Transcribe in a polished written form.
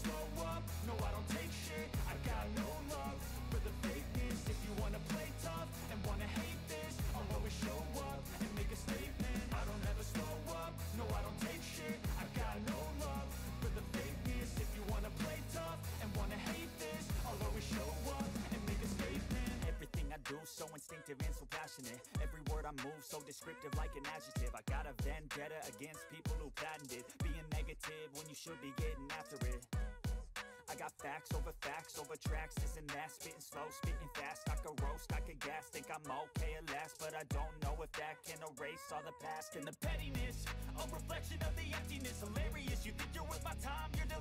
slow up, no I don't take shit. I got no love for the fakeness. If you wanna play tough and wanna hate this, I'll always show up and make a statement. I don't ever slow up, no I don't take shit. I got no love for the fakeness. If you wanna play tough and wanna hate this, I'll always show up and make a statement. Everything I do so instinctive and so passionate. Every word I move so descriptive like an adjective. I got a vendetta against people who patented being negative when you should be getting after it. I got facts over tracks, this and that. Spitting slow, spitting fast. I could roast, I could gas. Think I'm okay at last, but I don't know if that can erase all the past. And the pettiness, a reflection of the emptiness. Hilarious, you think you're worth my time, you're